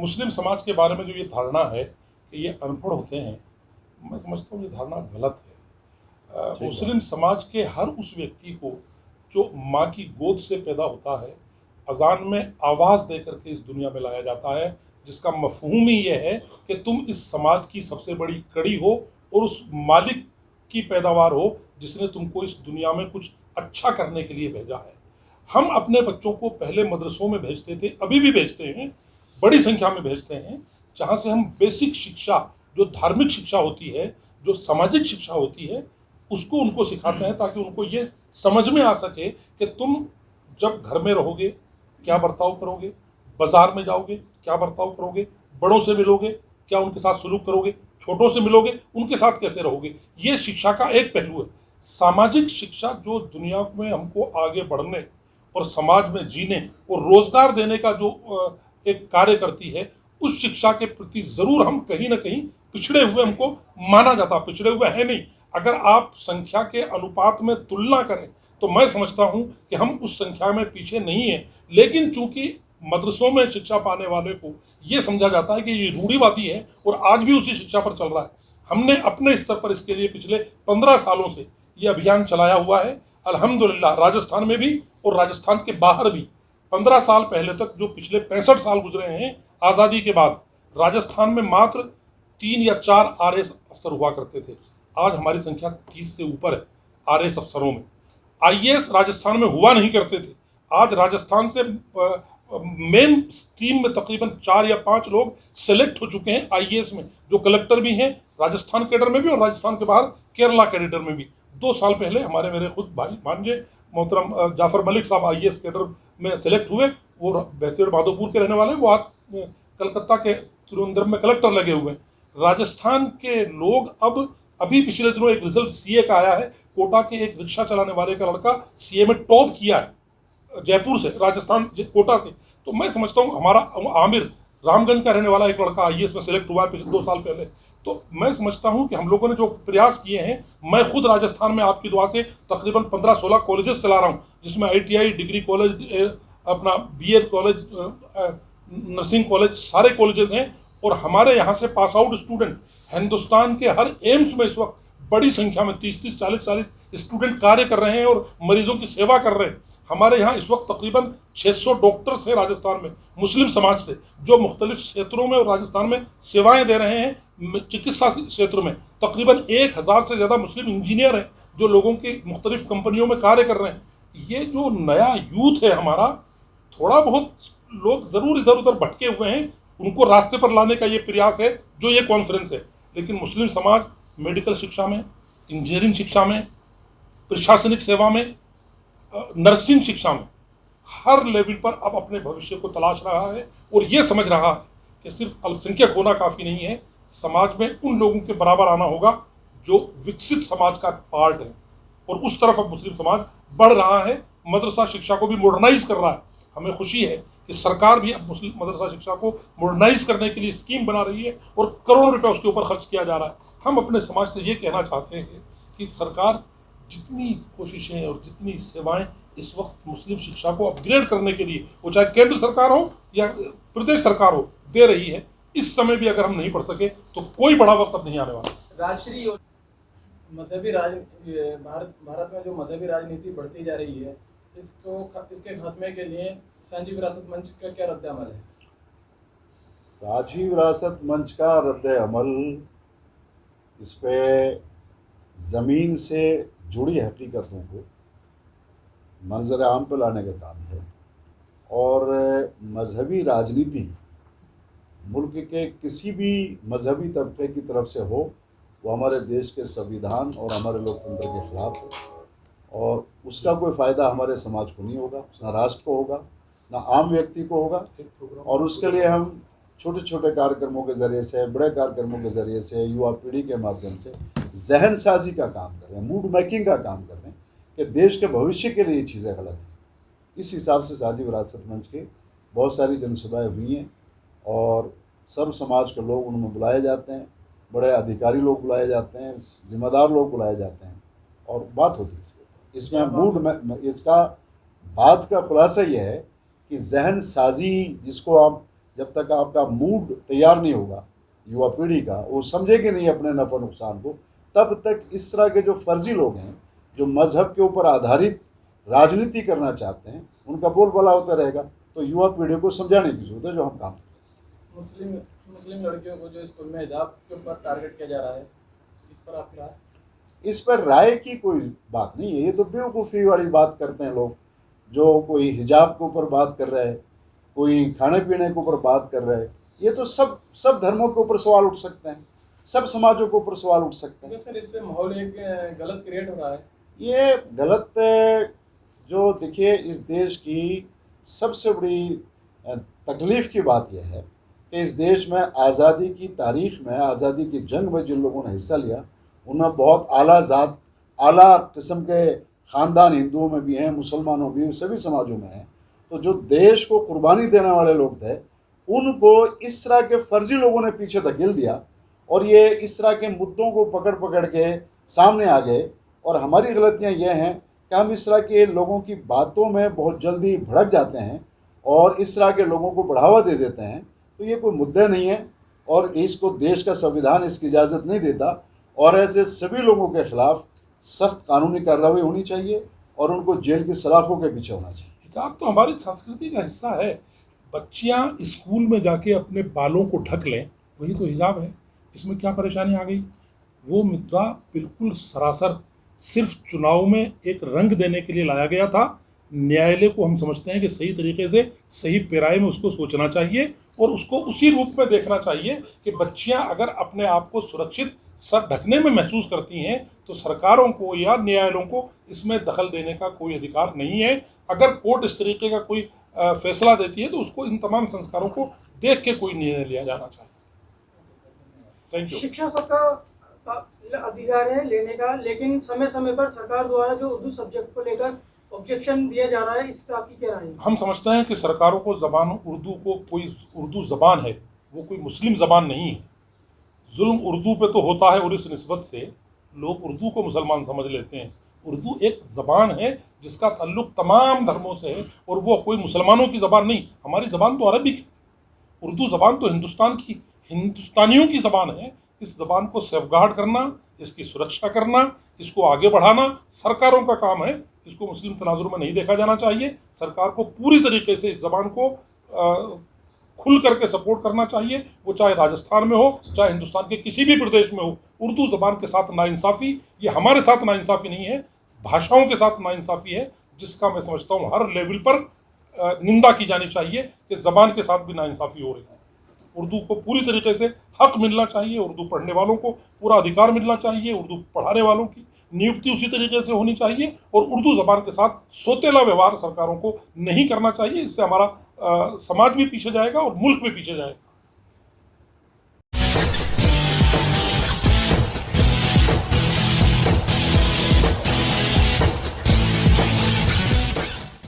मुस्लिम समाज के बारे में जो ये धारणा है कि ये अनपढ़ होते हैं, मैं समझता हूँ ये धारणा गलत है। मुस्लिम समाज के हर उस व्यक्ति को जो माँ की गोद से पैदा होता है, अजान में आवाज़ दे करके इस दुनिया में लाया जाता है, जिसका मफहूम ही ये है कि तुम इस समाज की सबसे बड़ी कड़ी हो और उस मालिक की पैदावार हो जिसने तुमको इस दुनिया में कुछ अच्छा करने के लिए भेजा है। हम अपने बच्चों को पहले मदरसों में भेजते थे, अभी भी भेजते हैं, बड़ी संख्या में भेजते हैं, जहाँ से हम बेसिक शिक्षा, जो धार्मिक शिक्षा होती है, जो सामाजिक शिक्षा होती है, उसको उनको सिखाते हैं ताकि उनको ये समझ में आ सके कि तुम जब घर में रहोगे क्या बर्ताव करोगे, बाजार में जाओगे क्या बर्ताव करोगे, बड़ों से मिलोगे क्या उनके साथ सलूक करोगे, छोटों से मिलोगे उनके साथ कैसे रहोगे। ये शिक्षा का एक पहलू है। सामाजिक शिक्षा जो दुनिया में हमको आगे बढ़ने और समाज में जीने और रोजगार देने का जो एक कार्य करती है, उस शिक्षा के प्रति जरूर हम कहीं ना कहीं पिछड़े हुए हमको माना जाता, पिछड़े हुए है नहीं। अगर आप संख्या के अनुपात में तुलना करें तो मैं समझता हूं कि हम उस संख्या में पीछे नहीं है, लेकिन चूंकि मदरसों में शिक्षा पाने वाले को ये समझा जाता है कि ये रूढ़िवादी है और आज भी उसी शिक्षा पर चल रहा है। हमने अपने स्तर पर इसके लिए पिछले 15 सालों से ये अभियान चलाया हुआ है, अल्हम्दुलिल्लाह। राजस्थान में भी और राजस्थान के बाहर भी 15 साल पहले तक, जो पिछले 65 साल गुजरे हैं आज़ादी के बाद, राजस्थान में मात्र 3 या 4 आरएएस अफसर हुआ करते थे। आज हमारी संख्या 30 से ऊपर है आरएएस अफसरों में। आईएएस राजस्थान में हुआ नहीं करते थे। आज राजस्थान से मेन स्ट्रीम में तकरीबन 4 या 5 लोग सेलेक्ट हो चुके हैं आईएएस में, जो कलेक्टर भी हैं राजस्थान कैडर में भी और राजस्थान के बाहर केरला कैडर में भी। 2 साल पहले हमारे मेरे खुद भाई भांजे मोहतरम जाफर मलिक साहब आईएएस कैडर में सेलेक्ट हुए। वो बेहतर माधोपुर के रहने वाले हैं, वो आज कलकत्ता के त्रिवेंद्रम में कलेक्टर लगे हुए हैं। राजस्थान के लोग अब अभी पिछले दिनों एक रिजल्ट सीए का आया है, कोटा के एक रिक्शा चलाने वाले का लड़का सीए में टॉप किया है, जयपुर से, राजस्थान कोटा से। तो मैं समझता हूँ हमारा आमिर रामगंज का रहने वाला एक लड़का आईएएस में सेलेक्ट हुआ है पिछले 2 साल पहले। तो मैं समझता हूँ कि हम लोगों ने जो प्रयास किए हैं, मैं खुद राजस्थान में आपकी दुआ से तकरीबन 15-16 कॉलेजेस चला रहा हूँ, जिसमें आईटीआई, डिग्री कॉलेज, अपना बीएड कॉलेज, नर्सिंग कॉलेज, सारे कॉलेजेस हैं। और हमारे यहाँ से पास आउट स्टूडेंट हिंदुस्तान के हर एम्स में इस वक्त बड़ी संख्या में 30-30, 40-40 स्टूडेंट कार्य कर रहे हैं और मरीजों की सेवा कर रहे हैं। हमारे यहाँ इस वक्त तकरीबन 600 डॉक्टर्स हैं राजस्थान में मुस्लिम समाज से, जो मुख्तलिफ क्षेत्रों में और राजस्थान में सेवाएं दे रहे हैं। चिकित्सा क्षेत्र में तकरीबन 1000 से ज़्यादा मुस्लिम इंजीनियर हैं जो लोगों की मुख्तलिफ कंपनियों में कार्य कर रहे हैं। ये जो नया यूथ है हमारा, थोड़ा बहुत लोग ज़रूर इधर उधर भटके हुए हैं, उनको रास्ते पर लाने का ये प्रयास है जो ये कॉन्फ्रेंस है। लेकिन मुस्लिम समाज मेडिकल शिक्षा में, इंजीनियरिंग शिक्षा में, प्रशासनिक सेवा में, नर्सिंग शिक्षा में, हर लेवल पर अब अपने भविष्य को तलाश रहा है और ये समझ रहा है कि सिर्फ अल्पसंख्यक होना काफ़ी नहीं है, समाज में उन लोगों के बराबर आना होगा जो विकसित समाज का पार्ट है। और उस तरफ अब मुस्लिम समाज बढ़ रहा है, मदरसा शिक्षा को भी मॉडर्नाइज कर रहा है। हमें खुशी है कि सरकार भी अब मुस्लिम मदरसा शिक्षा को मॉडर्नाइज करने के लिए स्कीम बना रही है और करोड़ों रुपए उसके ऊपर खर्च किया जा रहा है। हम अपने समाज से ये कहना चाहते हैं कि सरकार जितनी कोशिशें और जितनी सेवाएं इस वक्त मुस्लिम शिक्षा को अपग्रेड करने के लिए, वो चाहे केंद्र सरकार हो या प्रदेश सरकार हो, दे रही है। इस समय भी अगर हम नहीं पढ़ सके तो कोई बड़ा वक्त अब नहीं आने वाला। राष्ट्रीय मजहबी भारत में जो मजहबी राजनीति बढ़ती जा रही है, इसके खात्मे के लिए साझी विरासत मंच का क्या रद्द अमल है? साझी विरासत मंच का रद्द अमल इस पे ज़मीन से जुड़ी हकीकतों को मंजर आम पर लाने का काम है। और मजहबी राजनीति मुल्क के किसी भी मजहबी तबके की तरफ से हो, वो हमारे देश के संविधान और हमारे लोकतंत्र के खिलाफ है और उसका कोई फ़ायदा हमारे समाज को नहीं होगा, ना राष्ट्र को होगा, ना आम व्यक्ति को होगा। और उसके लिए हम छोटे छोटे कार्यक्रमों के ज़रिए से, बड़े कार्यक्रमों के ज़रिए से, युवा पीढ़ी के माध्यम से जहन साजी का काम कर रहे हैं, मूड मेकिंग का काम कर रहे हैं कि देश के भविष्य के लिए ये चीज़ें गलत हैं। इस हिसाब से साझी विरासत मंच की बहुत सारी जनसभाएँ हुई हैं और सर्व समाज के लोग उनमें बुलाए जाते हैं, बड़े अधिकारी लोग बुलाए जाते हैं, जिम्मेदार लोग बुलाए जाते हैं और बात होती है इसके ऊपर। इसमें मूड में इसका बात का खुलासा यह है कि जहन साजी जिसको आप जब तक आपका मूड तैयार नहीं होगा युवा पीढ़ी का, वो समझेगी नहीं अपने नफ़ा नुकसान को, तब तक इस तरह के जो फर्जी लोग हैं जो मज़हब के ऊपर आधारित राजनीति करना चाहते हैं, उनका बोलबाला होता रहेगा। तो युवा पीढ़ी को समझाने की जरूरत है जो हम काम करें। मुस्लिम लड़कियों को जो स्कूल में हिजाब के ऊपर टारगेट किया जा रहा है, इस पर आपकी राय? इस पर राय की कोई बात नहीं है, ये तो बेवकूफ़ी वाली बात करते हैं लोग। जो कोई हिजाब के ऊपर बात कर रहा है, कोई खाने पीने के ऊपर बात कर रहा है, ये तो सब धर्मों के ऊपर सवाल उठ सकते हैं, सब समाजों के ऊपर सवाल उठ सकते हैं। सर, इससे माहौल एक गलत क्रिएट हो रहा है। ये गलत, जो देखिए इस देश की सबसे बड़ी तकलीफ़ की बात यह है कि इस देश में आज़ादी की तारीख़ में, आज़ादी की जंग में जिन लोगों ने हिस्सा लिया, उनमें बहुत आला ज़ात, आला किस्म के ख़ानदान हिंदुओं में भी हैं, मुसलमानों भी, सभी समाजों में हैं। तो जो देश को कुर्बानी देने वाले लोग थे, उनको इस तरह के फर्जी लोगों ने पीछे धकेल दिया और ये इस तरह के मुद्दों को पकड़ पकड़ के सामने आ गए। और हमारी गलतियाँ ये हैं कि हम इस तरह के लोगों की बातों में बहुत जल्दी भड़क जाते हैं और इस तरह के लोगों को बढ़ावा दे देते हैं। तो ये कोई मुद्दा नहीं है और इसको देश का संविधान इसकी इजाज़त नहीं देता। और ऐसे सभी लोगों के खिलाफ सख्त कानूनी कार्रवाई होनी चाहिए और उनको जेल की सलाखों के पीछे होना चाहिए। हिजाब तो हमारी संस्कृति का हिस्सा है। बच्चियां स्कूल में जाके अपने बालों को ढक लें, वही तो हिजाब है। इसमें क्या परेशानी आ गई? वो मुद्दा बिल्कुल सरासर सिर्फ चुनाव में एक रंग देने के लिए लाया गया था। न्यायालय को हम समझते हैं कि सही तरीके से, सही पेराए में उसको सोचना चाहिए और उसको उसी रूप में देखना चाहिए कि बच्चियां अगर अपने आप को सुरक्षित सर ढकने में महसूस करती हैं तो सरकारों को या न्यायालयों को इसमें दखल देने का कोई अधिकार नहीं है। अगर कोर्ट इस तरीके का कोई फैसला देती है तो उसको इन तमाम संस्कारों को देख के कोई निर्णय लिया जाना चाहिए। Thank you. शिक्षा सबका अधिकार है लेने का, लेकिन समय समय पर सरकार द्वारा जो उर्दू सब्जेक्ट को लेकर ऑब्जेक्शन दिया जा रहा है, इस पर आपकी क्या राय है? हम समझते हैं कि सरकारों को ज़बान उर्दू को, कोई उर्दू ज़बान है वो कोई मुस्लिम ज़बान नहीं है। जुल्म उर्दू पे तो होता है और इस निस्बत से लोग उर्दू को मुसलमान समझ लेते हैं। उर्दू एक ज़बान है जिसका ताल्लुक़ तमाम धर्मों से है और वो कोई मुसलमानों की ज़बान नहीं। हमारी ज़बान तो अरबिक है। उर्दू ज़बान तो हिंदुस्तान की, हिंदुस्तानियों की ज़बान है। इस ज़बान को सेफगार्ड करना, इसकी सुरक्षा करना, इसको आगे बढ़ाना सरकारों का काम है। इसको मुस्लिम तनाजुर में नहीं देखा जाना चाहिए। सरकार को पूरी तरीके से इस ज़बान को खुल करके सपोर्ट करना चाहिए, वो चाहे राजस्थान में हो, चाहे हिंदुस्तान के किसी भी प्रदेश में हो। उर्दू ज़बान के साथ नाइंसाफ़ी, ये हमारे साथ नाइंसाफ़ी नहीं है, भाषाओं के साथ नाइंसाफ़ी है, जिसका मैं समझता हूँ हर लेवल पर निंदा की जानी चाहिए कि ज़बान के साथ भी नाइंसाफ़ी हो रही है। उर्दू को पूरी तरीके से हक मिलना चाहिए, उर्दू पढ़ने वालों को पूरा अधिकार मिलना चाहिए, उर्दू पढ़ाने वालों की नियुक्ति उसी तरीके से होनी चाहिए और उर्दू ज़बान के साथ सोतेला व्यवहार सरकारों को नहीं करना चाहिए। इससे हमारा समाज भी पीछे जाएगा और मुल्क भी पीछे जाएगा।